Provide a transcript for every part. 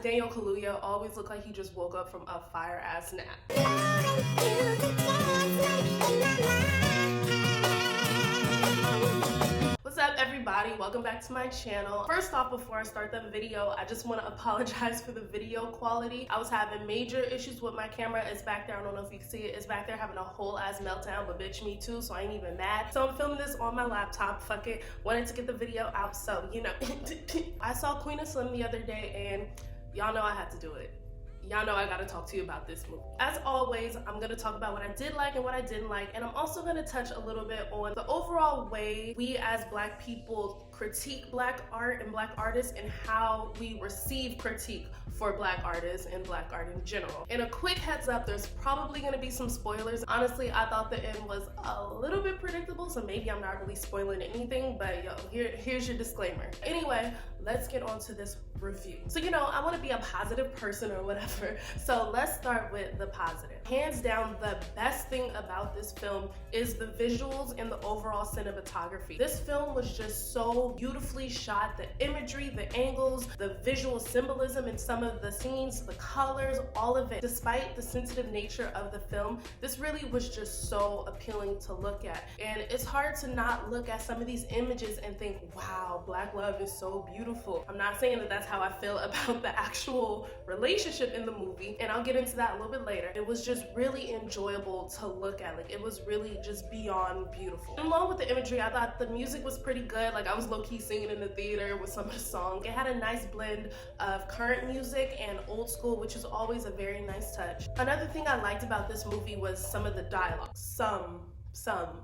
Daniel Kaluuya always looked like he just woke up from a fire-ass nap. What's up, everybody? Welcome back to my channel. First off, before I start the video, I just want to apologize for the video quality. I was having major issues with my camera. It's back there. I don't know if you can see it. It's back there having a whole ass meltdown, but bitch, me too, so I ain't even mad. So I'm filming this on my laptop. Fuck it. Wanted to get the video out, so you know. I saw Queen and Slim the other day, and y'all know I had to do it. Y'all know I gotta talk to you about this movie. As always, I'm gonna talk about what I did like and what I didn't like, and I'm also gonna touch a little bit on the overall way we as Black people critique Black art and Black artists and how we receive critique for Black artists and Black art in general. And a quick heads up, there's probably gonna be some spoilers. Honestly, I thought the end was a little bit predictable, so maybe I'm not really spoiling anything, but yo, here's your disclaimer. Anyway, let's get on to this review. So, you know, I want to be a positive person or whatever, so let's start with the positive. Hands down, the best thing about this film is the visuals and the overall cinematography. This film was just so beautifully shot. The imagery, the angles, the visual symbolism in some of the scenes, the colors, all of it. Despite the sensitive nature of the film, this really was just so appealing to look at. And it's hard to not look at some of these images and think, wow, Black love is so beautiful. I'm not saying that that's how I feel about the actual relationship in the movie, and I'll get into that a little bit later. It was just really enjoyable to look at. Like, it was really just beyond beautiful. And along with the imagery, I thought the music was pretty good. Like, I was low-key singing in the theater with some of the songs. It had a nice blend of current music and old school, which is always a very nice touch. Another thing I liked about this movie was some of the dialogue. Some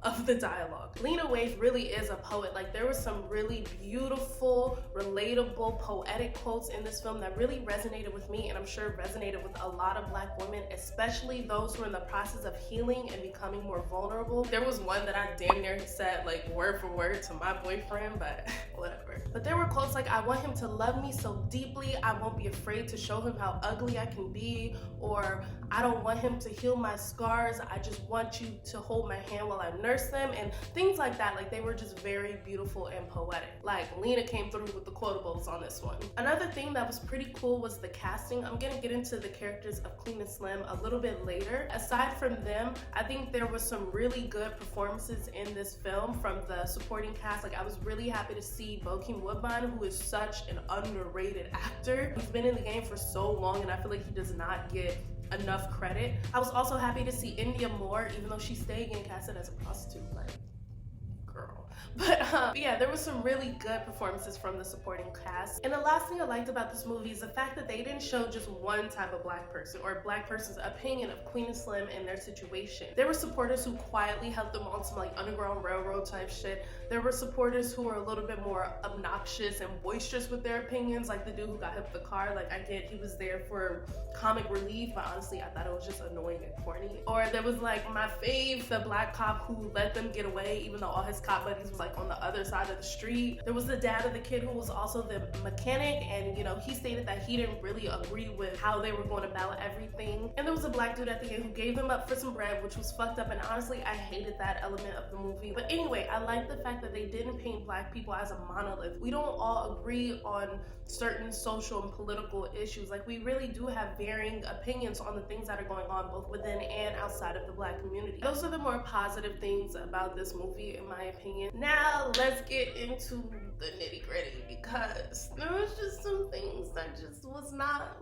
of the dialogue. Lena Waithe really is a poet. Like, there were some really beautiful, relatable, poetic quotes in this film that really resonated with me, and I'm sure resonated with a lot of Black women, especially those who are in the process of healing and becoming more vulnerable. There was one that I damn near said like word for word to my boyfriend, but whatever. But there were quotes like, I want him to love me so deeply, I won't be afraid to show him how ugly I can be, or I don't want him to heal my scars, I just want you to hold my hand while I nurse them, and things like that. Like, they were just very beautiful and poetic. Like, Lena came through with the quotables on this one. Another thing that was pretty cool was the casting. I'm gonna get into the characters of Queen and Slim a little bit later. Aside from them, I think there was some really good performances in this film from the supporting cast. Like, I was really happy to see Bokeem Woodbine, who is such an underrated actor. He's been in the game for so long, and I feel like he does not get enough credit. I was also happy to see India Moore, even though she's staying getting casted as a prostitute. Like, girl. But yeah, there was some really good performances from the supporting cast. And the last thing I liked about this movie is the fact that they didn't show just one type of Black person or Black person's opinion of Queen and Slim and their situation. There were supporters who quietly helped them on some like Underground Railroad type shit. There were supporters who were a little bit more obnoxious and boisterous with their opinions, like the dude who got hit with the car. Like, I get he was there for comic relief, but honestly, I thought it was just annoying and corny. Or there was like my fave, the Black cop who let them get away, even though all his cop buddies was like on the other side of the street. There was the dad of the kid who was also the mechanic, and you know, he stated that he didn't really agree with how they were going to ballot everything. And there was a Black dude at the end who gave them up for some bread, which was fucked up, and honestly, I hated that element of the movie. But anyway, I like the fact that they didn't paint Black people as a monolith. We don't all agree on certain social and political issues. Like, we really do have varying opinions on the things that are going on both within and outside of the Black community. Those are the more positive things about this movie, in my opinion. Now let's get into the nitty-gritty, because there was just some things that just was not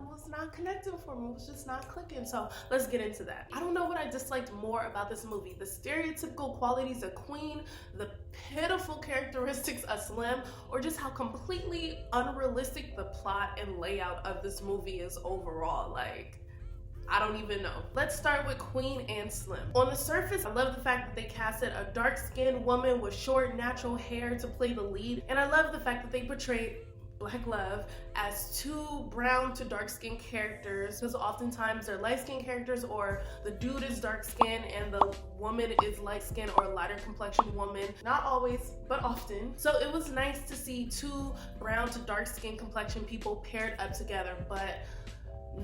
connecting for me. It was just not clicking. So let's get into that. I don't know what I disliked more about this movie: the stereotypical qualities of Queen, the pitiful characteristics of Slim, or just how completely unrealistic the plot and layout of this movie is overall. Like, I don't even know. Let's start with Queen and Slim. On the surface, I love the fact that they casted a dark-skinned woman with short, natural hair to play the lead, and I love the fact that they portrayed Black love as two brown to dark skinned characters, because oftentimes they're light skinned characters, or the dude is dark skinned and the woman is light skinned or lighter complexion woman. Not always, but often. So it was nice to see two brown to dark skinned complexion people paired up together, but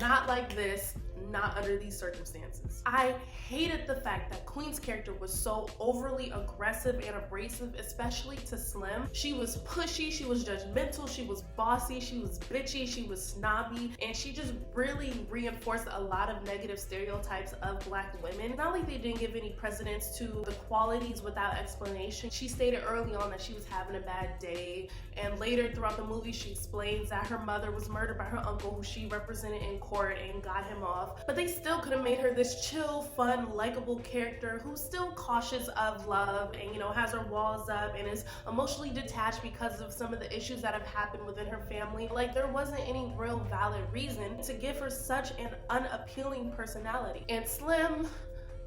not like this, not under these circumstances. I hated the fact that Queen's character was so overly aggressive and abrasive, especially to Slim. She was pushy, she was judgmental, she was bossy, she was bitchy, she was snobby, and she just really reinforced a lot of negative stereotypes of Black women. Not like they didn't give any precedence to the qualities without explanation. She stated early on that she was having a bad day, and later throughout the movie she explains that her mother was murdered by her uncle, who she represented in court, and got him off. But they still could have made her this chill, fun, likable character who's still cautious of love and, you know, has her walls up and is emotionally detached because of some of the issues that have happened within her family. Like, there wasn't any real valid reason to give her such an unappealing personality. And Slim,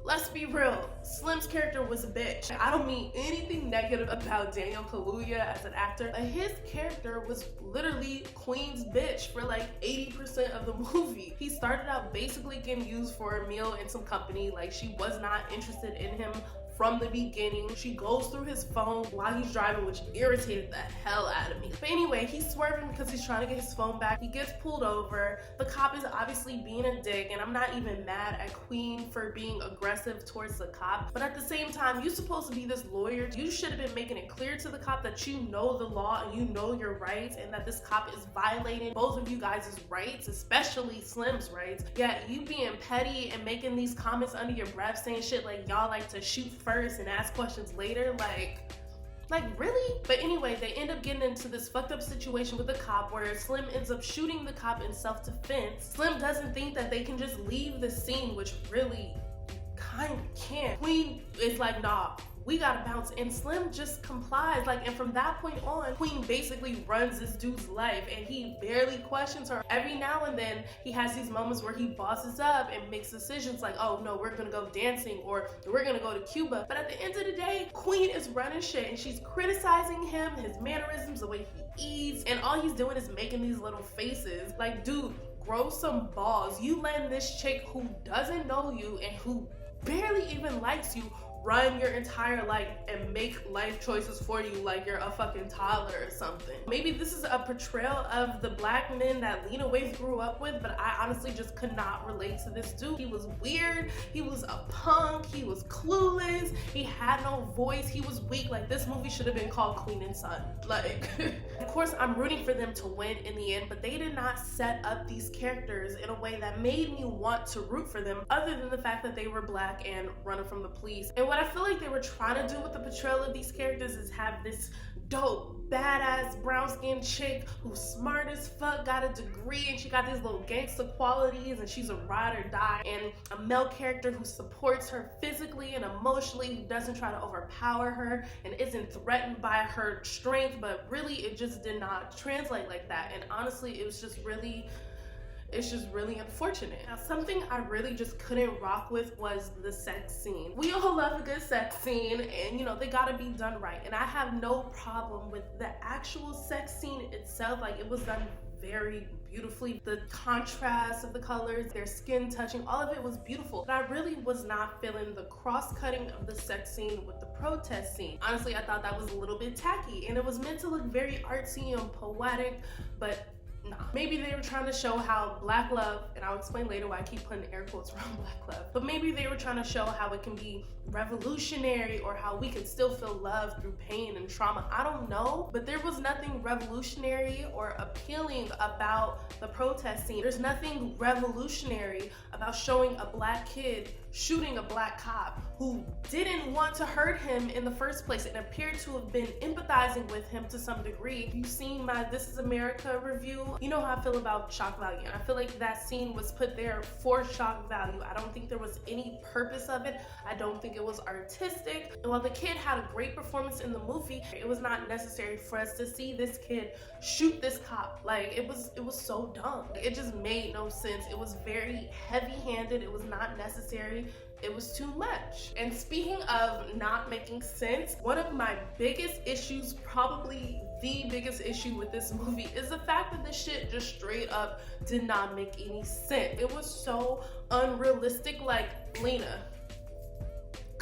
let's be real, Slim's character was a bitch. I don't mean anything negative about Daniel Kaluuya as an actor, but his character was literally Queen's bitch for like 80% of the movie. He started out basically getting used for a meal and some company. Like, she was not interested in him from the beginning. She goes through his phone while he's driving, which irritated the hell out of me. But anyway, he's swerving because he's trying to get his phone back. He gets pulled over. The cop is obviously being a dick, and I'm not even mad at Queen for being aggressive towards the cop. But at the same time, you're supposed to be this lawyer. You should have been making it clear to the cop that you know the law and you know your rights, and that this cop is violating both of you guys' rights, especially Slim's rights. Yet you being petty and making these comments under your breath, saying shit like y'all like to shoot first and ask questions later, like really? But anyway, they end up getting into this fucked up situation with the cop where Slim ends up shooting the cop in self-defense. Slim doesn't think that they can just leave the scene, which really kind of can't. Queen is like, nah, we gotta bounce, and Slim just complies. Like, and from that point on, Queen basically runs this dude's life, and he barely questions her. Every now and then, he has these moments where he bosses up and makes decisions like, oh no, we're gonna go dancing, or we're gonna go to Cuba. But at the end of the day, Queen is running shit, and she's criticizing him, his mannerisms, the way he eats, and all he's doing is making these little faces. Like, dude, grow some balls. You letting this chick who doesn't know you and who barely even likes you run your entire life and make life choices for you like you're a fucking toddler or something. Maybe this is a portrayal of the Black men that Lena Waithe grew up with, but I honestly just could not relate to this dude. He was weird, he was a punk, he was clueless, he had no voice, he was weak. Like, this movie should have been called Queen and Son. Like, of course I'm rooting for them to win in the end, but they did not set up these characters in a way that made me want to root for them, other than the fact that they were Black and running from the police. And what I feel like they were trying to do with the portrayal of these characters is have this dope, badass, brown-skinned chick who's smart as fuck, got a degree, and she got these little gangster qualities, and she's a ride or die, and a male character who supports her physically and emotionally, who doesn't try to overpower her and isn't threatened by her strength. But really, it just did not translate like that, and honestly, it was just really, it's just really unfortunate. Now, something I really just couldn't rock with was the sex scene. We all love a good sex scene, and, you know, they gotta be done right. And I have no problem with the actual sex scene itself. Like, it was done very beautifully. The contrast of the colors, their skin touching, all of it was beautiful. But I really was not feeling the cross-cutting of the sex scene with the protest scene. Honestly, I thought that was a little bit tacky, and it was meant to look very artsy and poetic, but nah. Maybe they were trying to show how Black love, and I'll explain later why I keep putting air quotes around Black love, but maybe they were trying to show how it can be revolutionary, or how we can still feel love through pain and trauma. I don't know, but there was nothing revolutionary or appealing about the protest scene. There's nothing revolutionary about showing a Black kid shooting a Black cop who didn't want to hurt him in the first place and appeared to have been empathizing with him to some degree. If you've seen my This Is America review, you know how I feel about shock value, and I feel like that scene was put there for shock value. I don't think there was any purpose of it. I don't think it was artistic. And while the kid had a great performance in the movie, it was not necessary for us to see this kid shoot this cop. Like, it was so dumb. It just made no sense. It was very heavy-handed. It was not necessary. It was too much. And speaking of not making sense, one of my biggest issues, probably the biggest issue with this movie, is the fact that this shit just straight up did not make any sense. It was so unrealistic. Like, Lena,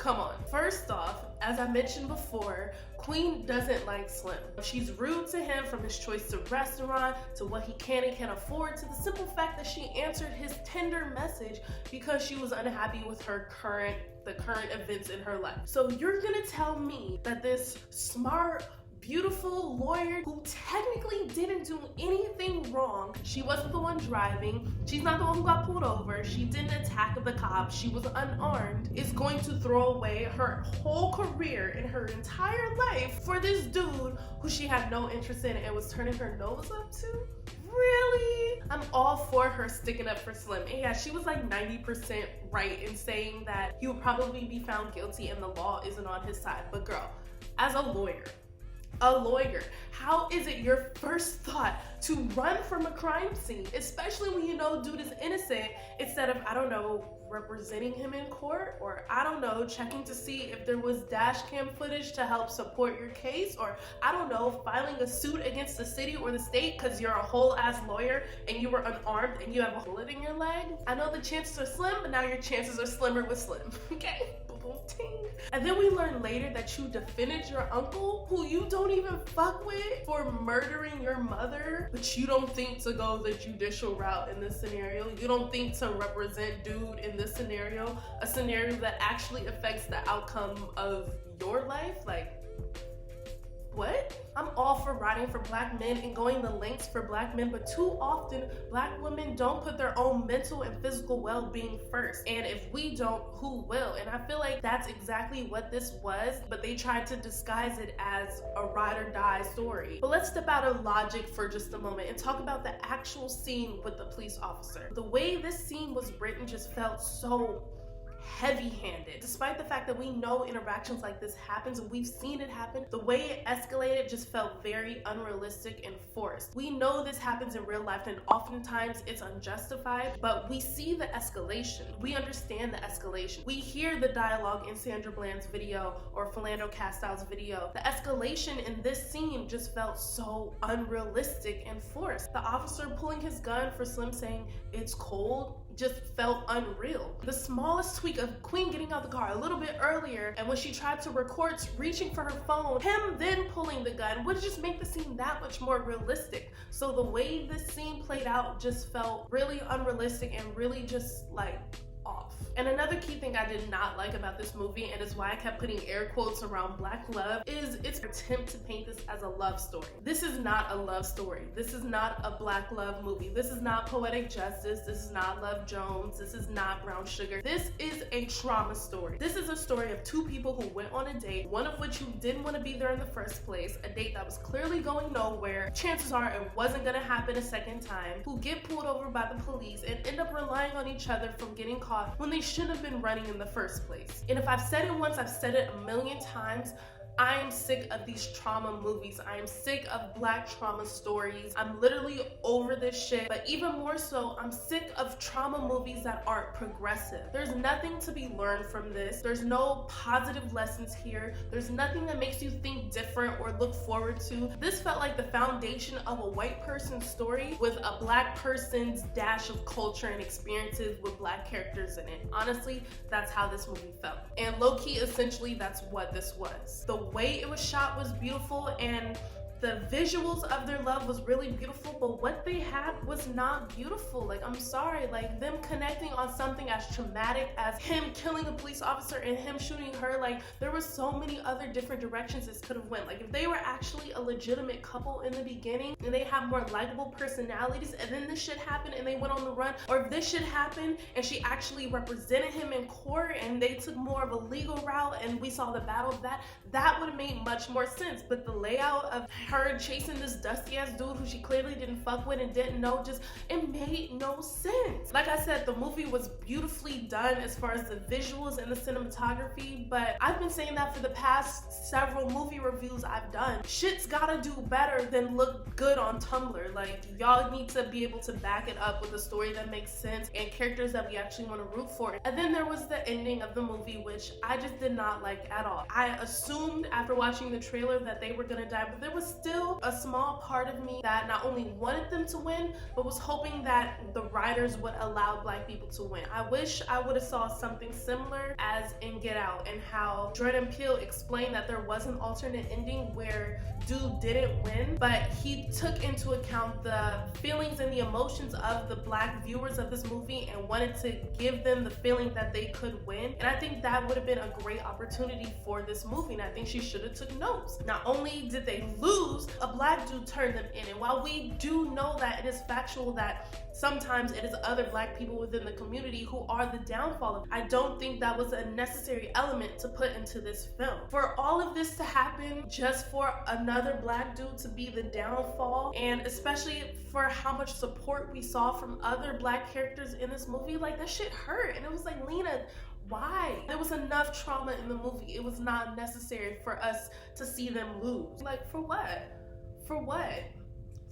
Come on. First off, as I mentioned before, Queen doesn't like Slim. She's rude to him, from his choice to restaurant, to what he can and can't afford, to the simple fact that she answered his Tinder message because she was unhappy with the current events in her life. So you're gonna tell me that this smart, beautiful lawyer who technically didn't do anything wrong, she wasn't the one driving, she's not the one who got pulled over, she didn't attack the cops, she was unarmed, is going to throw away her whole career and her entire life for this dude who she had no interest in and was turning her nose up to? Really? I'm all for her sticking up for Slim. And yeah, she was like 90% right in saying that he would probably be found guilty and the law isn't on his side. But girl, as a lawyer, how is it your first thought to run from a crime scene, especially when you know dude is innocent, instead of, I don't know, representing him in court, or I don't know, checking to see if there was dash cam footage to help support your case, or I don't know, filing a suit against the city or the state because you're a whole ass lawyer and you were unarmed and you have a bullet in your leg? I know the chances are slim, but now your chances are slimmer with Slim, okay? Ting. And then we learn later that you defended your uncle, who you don't even fuck with, for murdering your mother, but you don't think to go the judicial route in this scenario. You don't think to represent dude in this scenario, a scenario that actually affects the outcome of your life. Like, what? I'm all for riding for black men and going the lengths for black men, but too often black women don't put their own mental and physical well-being first. And if we don't, who will? And I feel like that's exactly what this was, but they tried to disguise it as a ride or die story. But let's step out of logic for just a moment and talk about the actual scene with the police officer. The way this scene was written just felt so heavy-handed. Despite the fact that we know interactions like this happens and we've seen it happen, the way it escalated just felt very unrealistic and forced. We know this happens in real life and oftentimes it's unjustified, but we see the escalation. We understand the escalation. We hear the dialogue in Sandra Bland's video or Philando Castile's video. The escalation in this scene just felt so unrealistic and forced. The officer pulling his gun for Slim saying it's cold just felt unreal. The smallest tweak of Queen getting out the car a little bit earlier, and when she tried to record reaching for her phone, him then pulling the gun would just make the scene that much more realistic. So the way this scene played out just felt really unrealistic and really just like off. And another key thing I did not like about this movie, and is why I kept putting air quotes around black love, is its attempt to paint this as a love story. This is not a love story. This is not a black love movie. This is not Poetic Justice. This is not Love Jones. This is not Brown Sugar. This is a trauma story. This is a story of two people who went on a date, one of which who didn't want to be there in the first place, a date that was clearly going nowhere. Chances are it wasn't gonna happen a second time, who get pulled over by the police and end up relying on each other from getting caught when they shouldn't have been running in the first place. And if I've said it once, I've said it a million times. I am sick of these trauma movies. I am sick of black trauma stories. I'm literally over this shit. But even more so, I'm sick of trauma movies that aren't progressive. There's nothing to be learned from this. There's no positive lessons here. There's nothing that makes you think different or look forward to. This felt like the foundation of a white person's story with a black person's dash of culture and experiences with black characters in it. Honestly, that's how this movie felt. And low-key, essentially, that's what this was. The way it was shot was beautiful, and the visuals of their love was really beautiful, but what they had was not beautiful. Like, I'm sorry, like them connecting on something as traumatic as him killing a police officer and him shooting her, like there were so many other different directions this could have went. Like if they were actually a legitimate couple in the beginning and they have more likable personalities, and then this shit happened and they went on the run, or if this shit happened and she actually represented him in court and they took more of a legal route and we saw the battle of that, that would have made much more sense. But the layout of her chasing this dusty ass dude who she clearly didn't fuck with and didn't know, just it made no sense. Like I said, the movie was beautifully done as far as the visuals and the cinematography, but I've been saying that for the past several movie reviews I've done. Shit's gotta do better than look good on Tumblr. Like, y'all need to be able to back it up with a story that makes sense and characters that we actually want to root for. And then there was the ending of the movie, which I just did not like at all. I assumed after watching the trailer that they were gonna die, but there was still a small part of me that not only wanted them to win, but was hoping that the writers would allow Black people to win. I wish I would have saw something similar as in Get Out, and how Jordan Peele explained that there was an alternate ending where dude didn't win, but he took into account the feelings and the emotions of the Black viewers of this movie and wanted to give them the feeling that they could win. And I think that would have been a great opportunity for this movie, and I think she should have took notes. Not only did they lose, a Black dude turned them in, and while we do know that it is factual that sometimes it is other Black people within the community who are the downfall of it, I don't think that was a necessary element to put into this film. For all of this to happen just for another Black dude to be the downfall, and especially for how much support we saw from other Black characters in this movie, like, that shit hurt. And it was like, Lena, why? There was enough trauma in the movie. It was not necessary for us to see them lose. Like, for what? For what?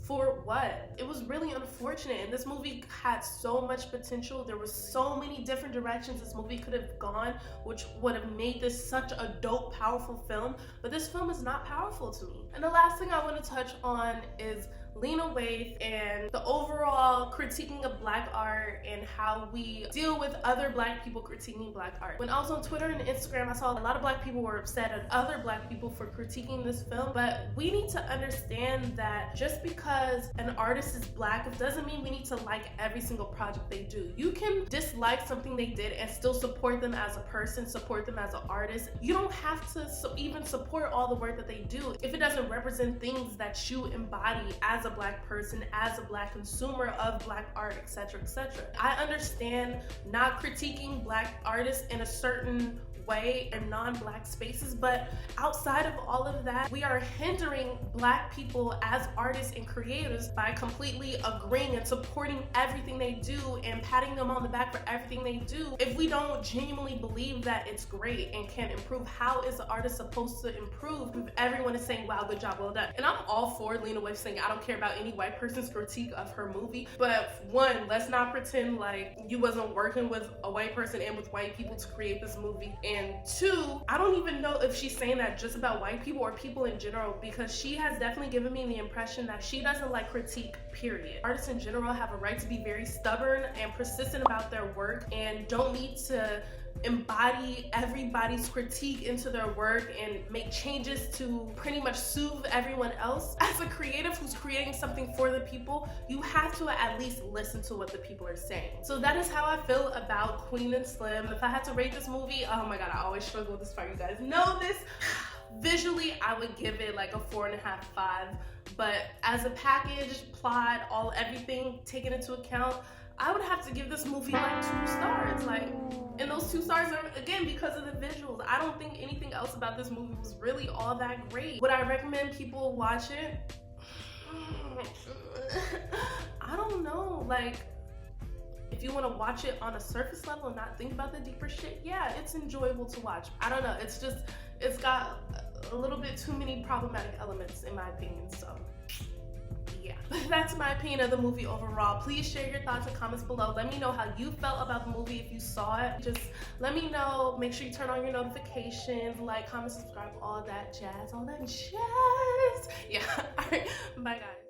For what? It was really unfortunate, and this movie had so much potential. There were so many different directions this movie could have gone, which would have made this such a dope, powerful film, but this film is not powerful to me. And the last thing I want to touch on is Lena Waithe and the overall critiquing of Black art and how we deal with other Black people critiquing Black art. When I was on Twitter and Instagram, I saw a lot of Black people were upset at other Black people for critiquing this film, but we need to understand that just because an artist is Black, it doesn't mean we need to like every single project they do. You can dislike something they did and still support them as a person, support them as an artist. You don't have to even support all the work that they do if it doesn't represent things that you embody as a Black person, as a Black consumer of Black art, etc., etc. I understand not critiquing Black artists in a certain way in non-Black spaces, but outside of all of that, we are hindering Black people as artists and creators by completely agreeing and supporting everything they do and patting them on the back for everything they do. If we don't genuinely believe that it's great and can improve, how is the artist supposed to improve if everyone is saying, wow, good job, well done? And I'm all for Lena Waithe saying, I don't care about any white person's critique of her movie, but one, let's not pretend like you wasn't working with a white person and with white people to create this movie. And two, I don't even know if she's saying that just about white people or people in general, because she has definitely given me the impression that she doesn't like critique, period. Artists in general have a right to be very stubborn and persistent about their work and don't need to embody everybody's critique into their work and make changes to pretty much soothe everyone else. As a creative who's creating something for the people, you have to at least listen to what the people are saying. So that is how I feel about Queen and Slim. If I had to rate this movie, oh my god, I always struggle with this part, you guys know this. Visually, I would give it like a 4.5, 5, but as a package, plot, everything taken into account, I would have to give this movie like 2 stars. Like, and those 2 stars are, again, because of the visuals. I don't think anything else about this movie was really all that great. Would I recommend people watch it? I don't know. Like, if you want to watch it on a surface level and not think about the deeper shit, yeah, it's enjoyable to watch. I don't know. It's just, it's got a little bit too many problematic elements in my opinion, so yeah. That's my opinion of the movie overall. Please share your thoughts and comments below. Let me know how you felt about the movie if you saw it. Just let me know. Make sure you turn on your notifications, like, comment, subscribe, all that jazz, all that jazz. Yeah, all right, bye guys.